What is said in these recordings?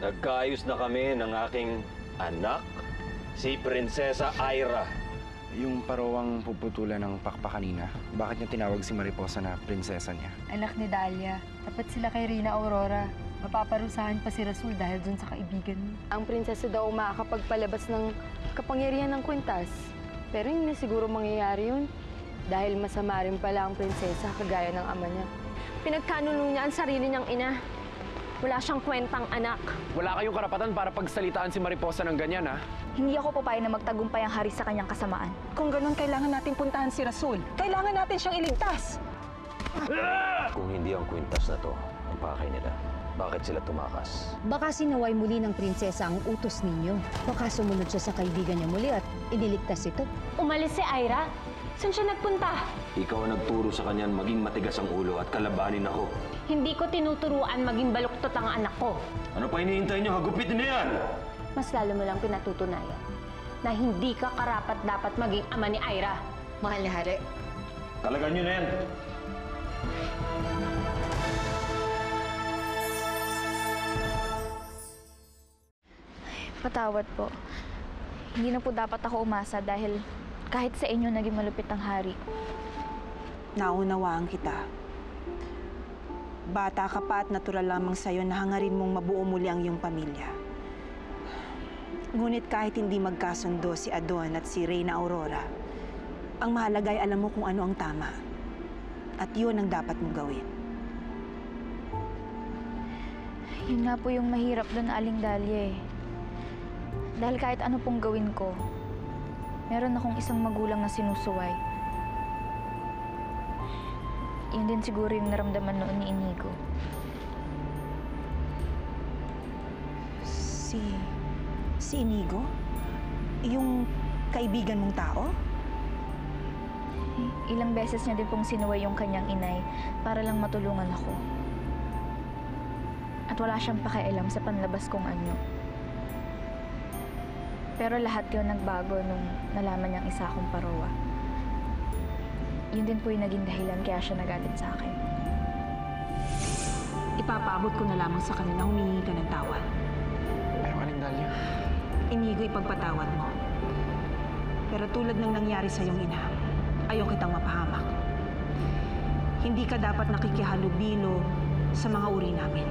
Nagkaayos na kami ng aking anak, si Prinsesa Aira. Yung parowang puputulan ng pakpa kanina, bakit niya tinawag si Mariposa na prinsesa niya? Anak ni Dahlia. Tapat sila kay Reyna Aurora. Mapaparusahan pa si Rasul dahil dun sa kaibigan niya. Ang prinsesa daw makakapagpalabas ng kapangyarihan ng kwintas. Pero hindi na siguro mangyayari yun. Dahil masama rin pala ang prinsesa kagaya ng ama niya. Pinagkanuno niya ang sarili niyang ina. Wala siyang kwentang anak. Wala kayong karapatan para pagsalitaan si Mariposa ng ganyan, ha? Hindi ako papayag na magtagumpay ang hari sa kanyang kasamaan. Kung ganun, kailangan natin puntahan si Rasul. Kailangan natin siyang iligtas. Kung hindi ang kwintas na to, ang pakay nila, bakit sila tumakas? Baka sinaway muli ng prinsesa ang utos ninyo. Baka sumunod siya sa kaibigan niya muli at iniligtas ito. Umalis si Aira? Saan siya nagpunta? Ikaw ang nagturo sa kanyan maging matigas ang ulo at kalabanin ako. Hindi ko tinuturuan maging baluktot ang anak ko. Ano pa hinihintay niyo? Hagupitin na yan! Mas lalo mo lang pinatutunayan na hindi ka karapat-dapat maging ama ni Aira. Mahal ni Hari. Talagan niyo na yan! Patawad po. Hindi na po dapat ako umasa dahil kahit sa inyo naging malupit ang hari. Naunawaan kita. Bata ka pa at natural lamang sa'yo na hangarin mong mabuo muli ang iyong pamilya. Ngunit kahit hindi magkasundo si Adon at si Reyna Aurora, ang mahalaga ay alam mo kung ano ang tama. At yun ang dapat mong gawin. Yun nga po yung mahirap doon, Aling Dahlia eh. Dahil kahit ano pong gawin ko, meron akong isang magulang na sinusuway. Yun din siguro yung naramdaman noon ni Inigo. Si Inigo? Yung kaibigan mong tao? Ilang beses niya din pong sinuway yung kanyang inay para lang matulungan ako. At wala siyang pakialam sa panlabas kong anyo. Pero lahat yun nagbago nung nalaman niyang isa akong parowa. Yun din po yung naging dahilan kaya siya nagalit sa akin. Ipapaabot ko na lamang sa kanila, humingi ka ng tawad. Pero Aling Dahlia, Inigo, ipagpatawad mo. Pero tulad ng nangyari sa iyong ina, ayaw kitang mapahamak. Hindi ka dapat nakikihalubilo sa mga uri namin.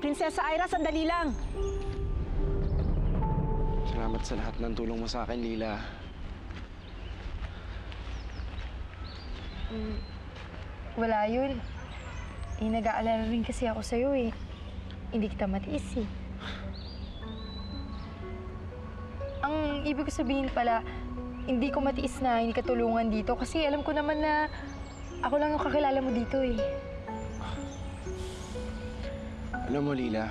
Prinsesa Aira, sandali lang! salamat sa lahat ng tulong mo sa akin, Lila. Wala yun. Nag-aalala rin kasi ako sa'yo eh. Hindi kita matiis eh. Ang ibig ko sabihin pala, hindi ko matiis na hindi ka tulungan dito kasi alam ko naman na ako lang yung kakilala mo dito eh. Alam mo, Lila,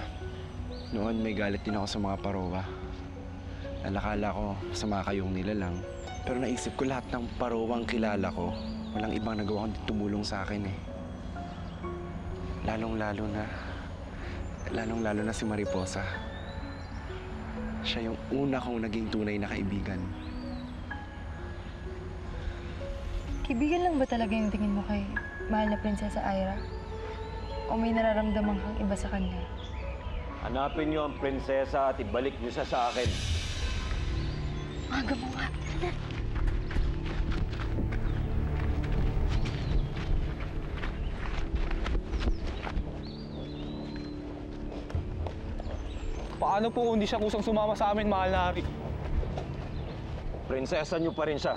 noon may galit din ako sa mga parowa. Alakala ko sa mga kayong nila lang. Pero naisip ko lahat ng parowang kilala ko, walang ibang nagawa kundi tumulong sa akin eh. Lalong-lalo na si Mariposa. Siya yung una kong naging tunay na kaibigan. Kaibigan lang ba talaga yung tingin mo kay mahal na Prinsesa Aira? O may nararamdaman kang iba sa kanya? Hanapin niyo ang prinsesa at ibalik niyo siya sa akin. Maga mo nga. Paano po kung hindi siya kusang sumama sa amin, mahal na hari? Prinsesa niyo pa rin siya.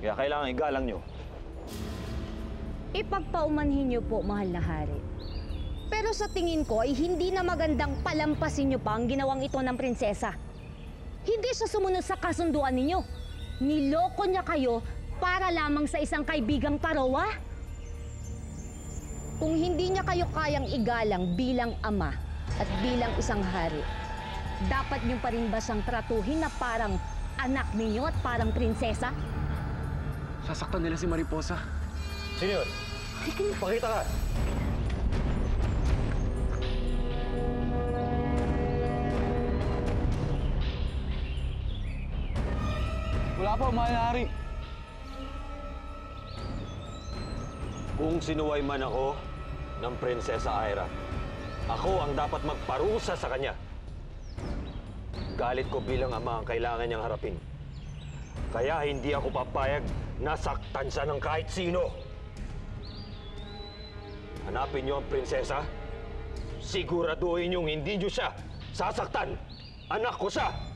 Kaya kailangan igalang niyo. Ipagpaumanhin niyo po, mahal na hari. Pero sa tingin ko ay hindi na magandang palampasin niyo pa ang ginawang ito ng prinsesa. Hindi siya sumunod sa kasunduan ninyo. Niloko niya kayo para lamang sa isang kaibigang parowa. Kung hindi niya kayo kayang igalang bilang ama at bilang isang hari, dapat niyo pa rin ba siyang tratuhin na parang anak ninyo at parang prinsesa? Sasaktan nila si Mariposa. Sino yun? Pakita ka! Wala po, mahal na hari. Kung sinuway man ako ng Prinsesa Aira, ako ang dapat magparusa sa kanya. Galit ko bilang ama ang kailangan niyang harapin. Kaya hindi ako papayag na saktan siya ng kahit sino. Hanapin niyo ang prinsesa. Siguraduhin niyong hindi niyo siya sasaktan. Anak ko siya!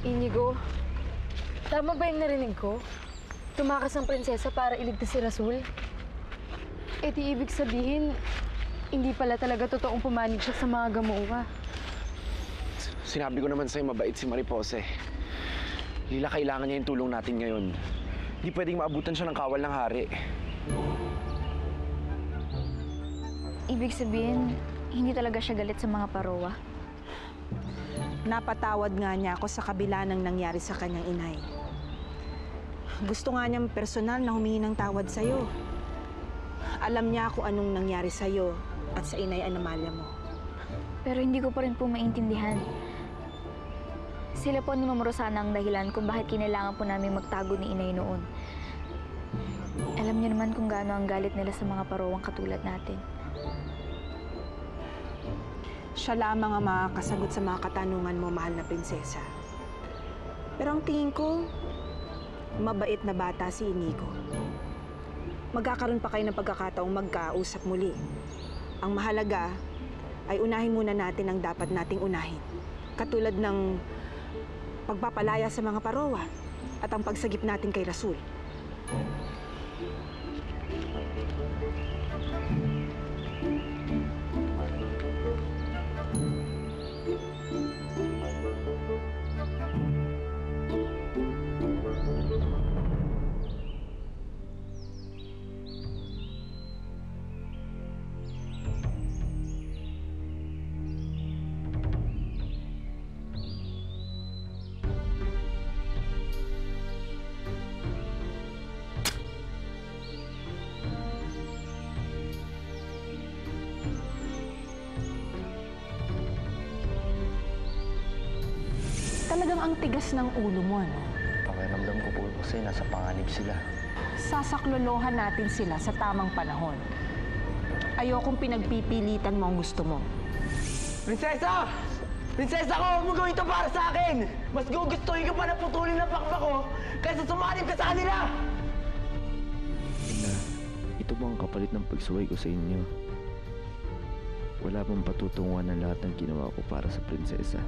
Inigo, tama ba yung narinig ko? Tumakas ang prinsesa para iligtas si Rasul? Eh di ibig sabihin, hindi pala talaga totoong pumanig siya sa mga gamuwa. Sinabi ko naman sa'yo, mabait si Maripose. Lila, kailangan niya yung tulong natin ngayon. Hindi pwedeng maabutan siya ng kawal ng hari. Ibig sabihin, hindi talaga siya galit sa mga parowa. Napatawad nga niya ako sa kabila ng nangyari sa kanyang inay. Gusto nga niyang personal na humingi ng tawad sa'yo. Alam niya kung anong nangyari sa'yo at sa inay Amalia mo. Pero hindi ko pa rin po maintindihan. Sila po ni Ma'am Rosana ang dahilan kung bakit kinailangan po namin magtago ni inay noon. Alam niyo naman kung gaano ang galit nila sa mga parowang katulad natin. Siya lamang ang makakasagot sa mga katanungan mo, mahal na prinsesa. Pero ang tingin ko, mabait na bata si Inigo. Magkakaroon pa kayo ng pagkakataong magkausap muli. Ang mahalaga ay unahin muna natin ang dapat nating unahin. Katulad ng pagpapalaya sa mga parowa at ang pagsagip natin kay Rasul. Talagang ang tigas ng ulo mo, ano? Pakiramdam ko po kasi nasa panganib sila. Sasaklolohan natin sila sa tamang panahon. Ayokong pinagpipilitan mo ang gusto mo. Prinsesa! Prinsesa ko, huwag mo gawin ito para sa akin! Mas gugustuhin ko pa na putulin ang pakpak ko kaysa sumanib ka sa kanila! Ina, ito ba ang kapalit ng pagsuway ko sa inyo? Wala bang patutunguhan ng lahat ng ginawa ko para sa prinsesa?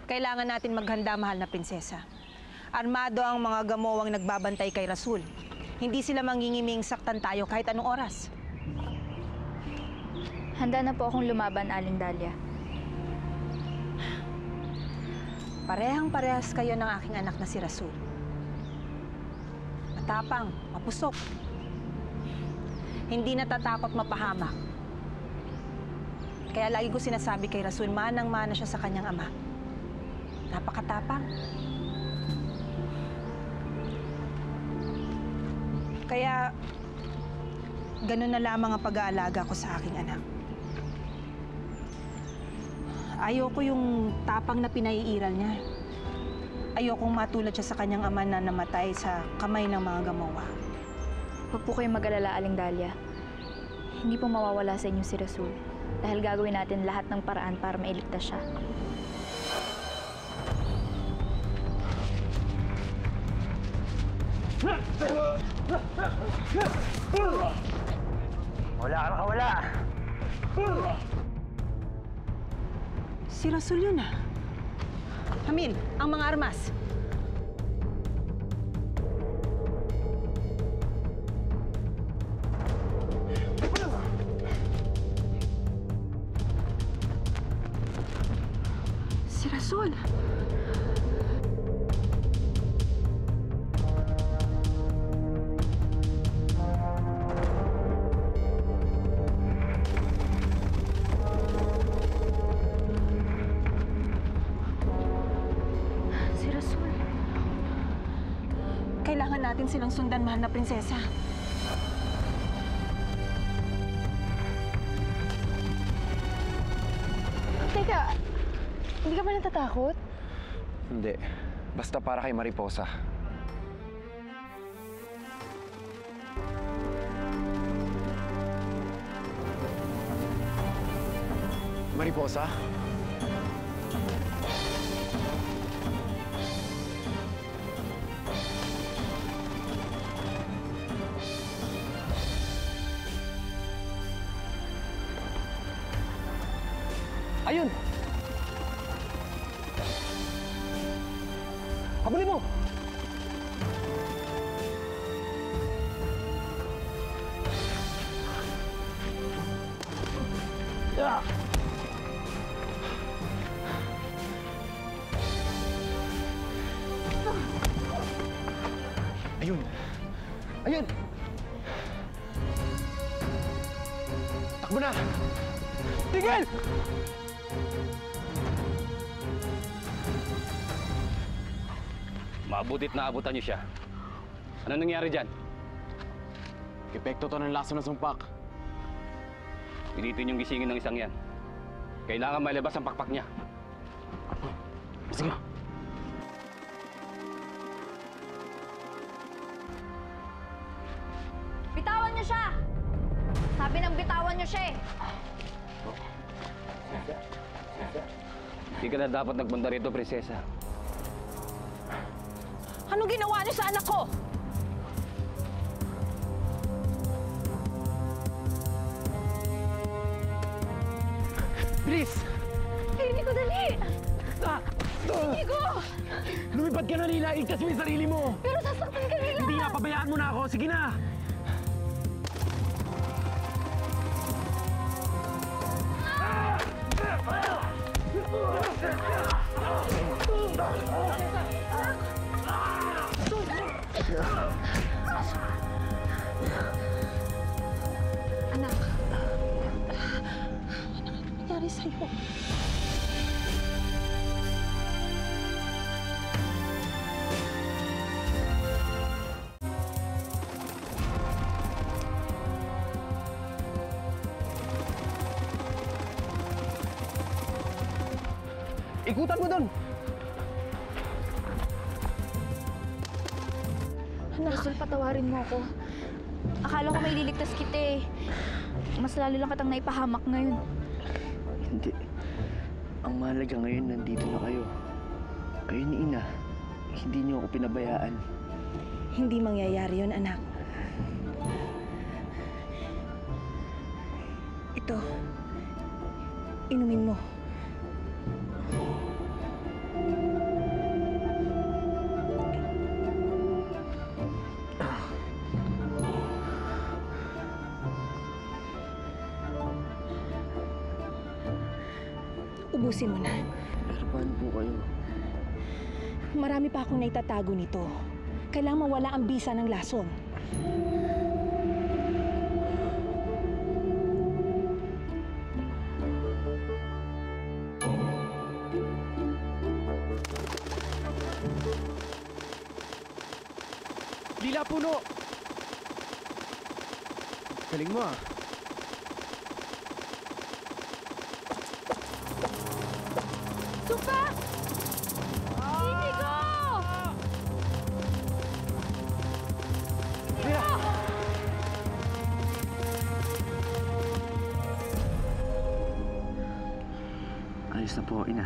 Kailangan natin maghanda, mahal na prinsesa. Armado ang mga gamowang nagbabantay kay Rasul. Hindi sila mangingiming saktan tayo kahit anong oras. Handa na po akong lumaban, Aling Dahlia. Parehang-parehas kayo ng aking anak na si Rasul. Matapang, mapusok. Hindi natatakot mapahamak. Kaya lagi ko sinasabi kay Rasul, manang-mana siya sa kanyang ama. Napakatapang. Kaya, ganun na lamang ang pag-aalaga ko sa aking anak. Ayoko yung tapang na pinaiiral niya. Ayokong matulad siya sa kanyang ama na namatay sa kamay ng mga gamowa. Huwag po kayong mag-alala, Aling Dahlia. Hindi po mawawala sa inyo si Rasul. Dahil gagawin natin lahat ng paraan para mailigtas siya. Wala ka nakawala! Si Rasul yun ah. Hamil, ang mga armas. Si Rasul. Kailangan natin silang sundan, mahal na prinsesa. Teka, hindi ka ba natatakot? Hindi. Basta para kay Mariposa. Mariposa? Ayun! Habulin mo! Ah! Ayun! Ayun! Takbo na! Tigil! Mabutit na abutan niyo siya. Ano nangyari dyan? Epekto to ng laso ng sumpak. Pilitin yung gisingin ng isang yan. Kailangan malabas ang pakpak niya. Sige. Bitawan niyo siya! Sabi ng bitawan niyo siya eh. Hindi ka na dapat nagpunta rito, prinsesa. Ano ginawa niyo sa anak ko? Bilis! Inigo, dali! Inigo! Lumipad ka na, Lila! Igtas mo yung sarili mo! Pero sasaktan ka nila! Hindi na, pabayaan mo na ako! Sige na! Anak. Ano nangyari sa'yo? Ikutan mo doon! Rasul, patawarin mo ako. Akala ko may liligtas kita eh. Mas lalo lang kitang naipahamak ngayon. Hindi. Ang mahalaga ngayon, nandito na kayo. Kayo ni Ina. Hindi niyo ako pinabayaan. Hindi mangyayari yun, anak. Ito. Inumin mo. Ubusin mo na. Pero paano po kayo? Marami pa akong naitatago nito. Kailangan mawala ang bisa ng lason. Lila puno! Galing mo ah. Sumpa! Inigo! Lila! Ayos na po, Ina.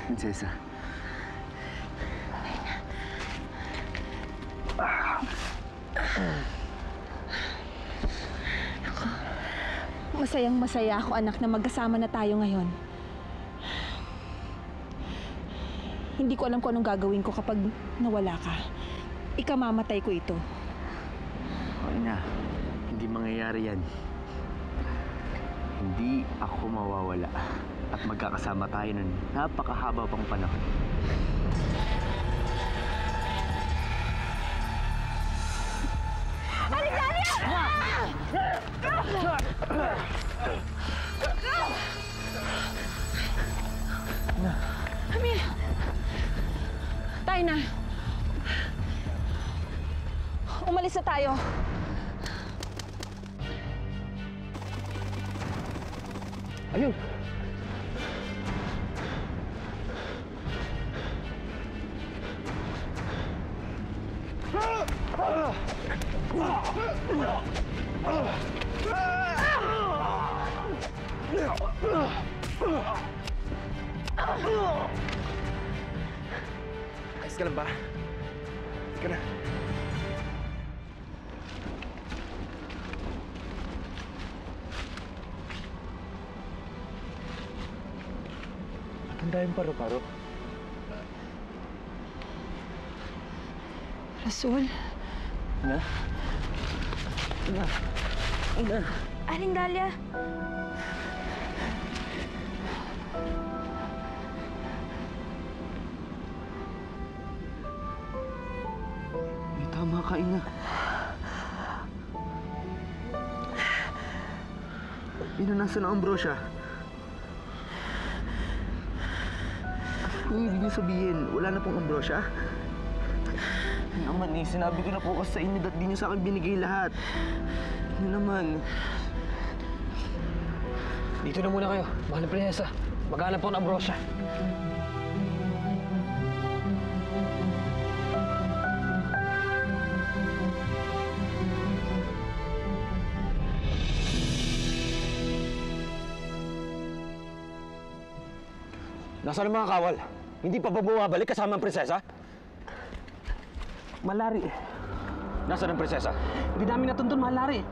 Prinsesa. Masayang masaya ako, anak, na magkasama na tayo ngayon. Hindi ko alam kung anong gagawin ko kapag nawala ka. Ikamamatay ko ito. O, Ina. Hindi mangyayari yan. Hindi ako mawawala. At magkakasama tayo ng napakahaba pang panahon. Amir! Tayo na! umalis na tayo. Ayun! Ayos ka lang ba? Sige na. Matanda yung paro-paro. Rasul, Na? Na? Na? Aling Dalia, May tama ka, Ina. Ina, nasa na Ambrosia? Ang ibig niyo sabihin, wala na pong Ambrosia? Ano naman eh, sinabi ko na po kasi sa inyo at di niyo sa akin binigay lahat. Ano naman? Dito na muna kayo, mahal na prinsesa. Maghanap po ng Ambrosia. Nasaan ang mga kawal? Hindi pa ba bumabalik kasama ang prinsesa? Malari. Nasaan ang prinsesa? Hindi namin natuntun, Malari.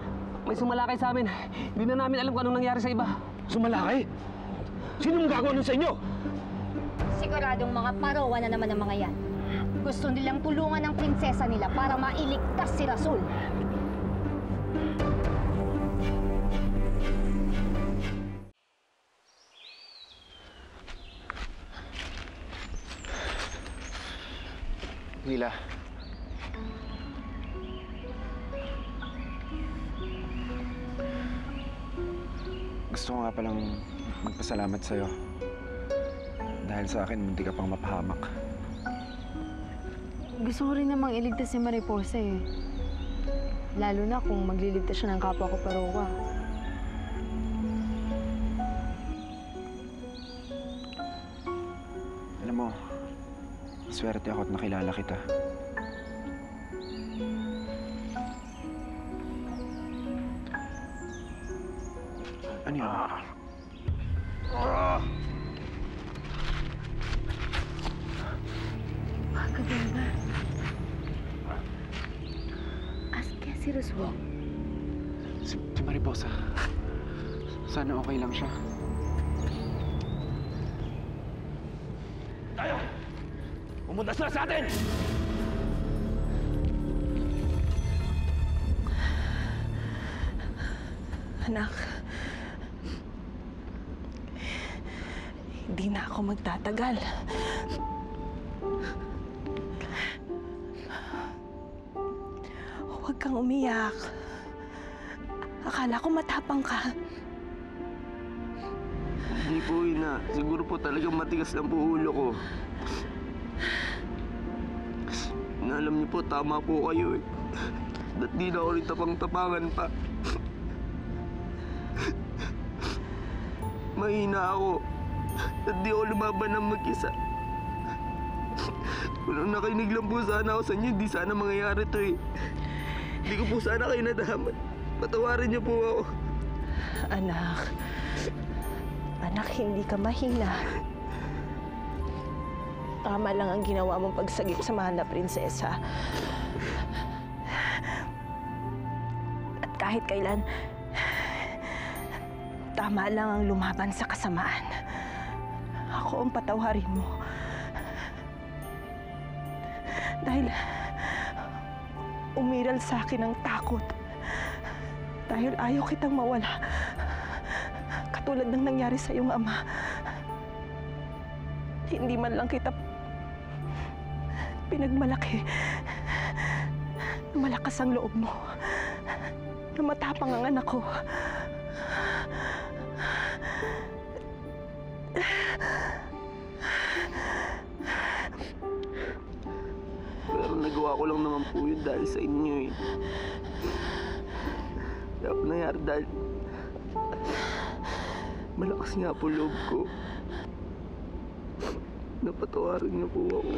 May sumalakay sa amin. Hindi na namin alam kung anong nangyari sa iba. Sumalakay? Sinong gagawa nun sa inyo? Siguradong mga parowa na naman ang mga yan. Gusto nilang tulungan ang prinsesa nila para mailigtas si Rasul. Lila. Gusto ko nga palang magpasalamat sa'yo. Dahil sa akin, munti ka pang mapahamak. Gusto ko rin namang iligtas si Mariposa eh. Lalo na kung magliligtas siya ng kapwa ko Parowa. Alam mo, swerte ako at nakilala kita. Ano yun? Kaganda. Kaya si Rasul. Si Mariposa. Sana okay lang siya. Tayo! Pumunta sila sa atin! anak. Hindi na ako magtatagal. Huwag kang umiyak. Akala ko matapang ka. Hindi po, Ina. Siguro po talagang matigas lang po ulo ko. Alam niyo po, tama po kayo eh. Ba't di na ako rin tapang-tapangan pa? Mahina ako. At di ako lumaban ng mag-isa. Kung nakinig lang po sana ako sa inyo, di sana mangyayari to eh. Hindi ko po sana kayo nadaman. Patawarin niyo po ako. Anak, hindi ka mahina. Tama lang ang ginawa mong pagsagip sa mahal na prinsesa. At kahit kailan, tama lang ang lumaban sa kasamaan. Ako ang patawarin mo. Dahil umiral sa akin ang takot. Dahil ayaw kitang mawala. Katulad ng nangyari sa iyong ama. Hindi man lang kita pinagmalaki. Malakas ang loob mo. Na matapang ang anak ko. Pero nagawa Ginawa ko lang naman po yun dahil sa inyo eh. Kaya po nangyari dahil malakas nga po loob ko. Napatawarin niyo po ako.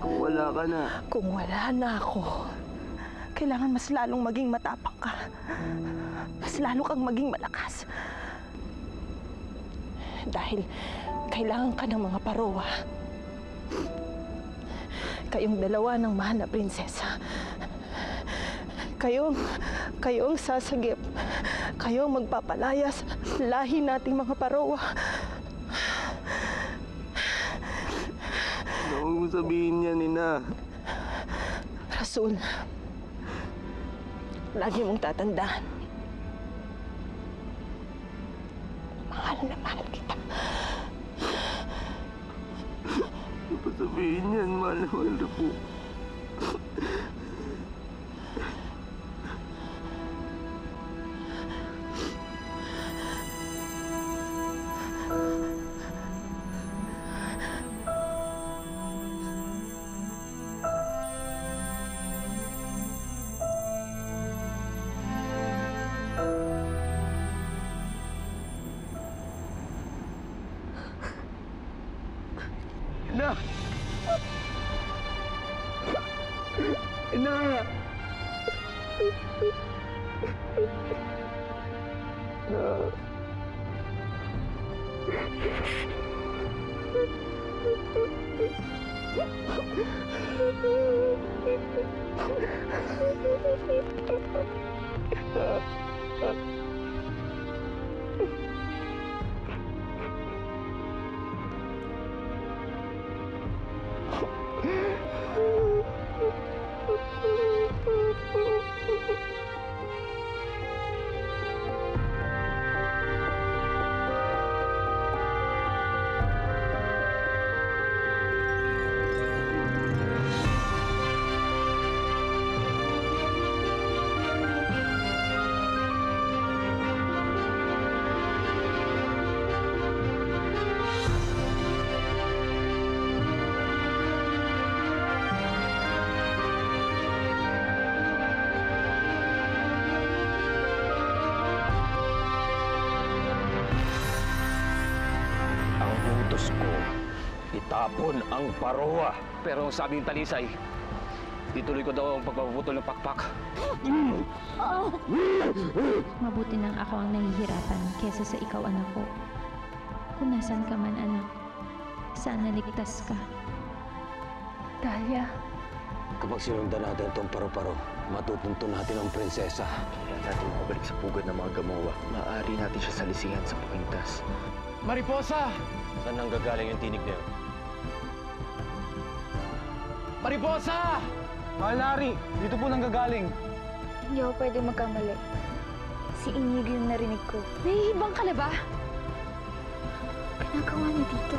Kung wala ka na. Kung wala na ako, kailangan mas lalong maging matapang ka. Mas lalo kang maging malakas. Dahil kailangan ka ng mga parowa. Kayong dalawa ng mahal na prinsesa. Kayo ang sasagip. Kayo ang magpapalaya sa lahi nating mga parowa. Huwag mo sabihin yan, Ina. Rasul, lagi mong tatandaan. Mahal na mahal kita. Huwag mo sabihin yan, mahal na mahal na po. Ina! Ina! Itapon ang parowa. Pero ang sabi ng Talisay, ituloy ko daw ang pagpaputol ng pakpak. Mabuti nang ako ang nahihirapan kesa sa ikaw, anak ko. Kung nasan ka man, anak, sana ligtas ka. Dahlia, Kapag sinundan natin itong paro-paro, matutuntun natin ang prinsesa. Kailangan natin mabalik sa pugad ng mga Gamowa. Maaari natin siya salisihan sa pagpintas. Mariposa! Saan nanggagaling yung tinig na yun? Mariposa! Mahal na Hari, dito po nanggagaling. Hindi ako pwede magkamali. Si Inigo yung narinig ko. Nahihibang ka na ba? Ginagawa niya dito.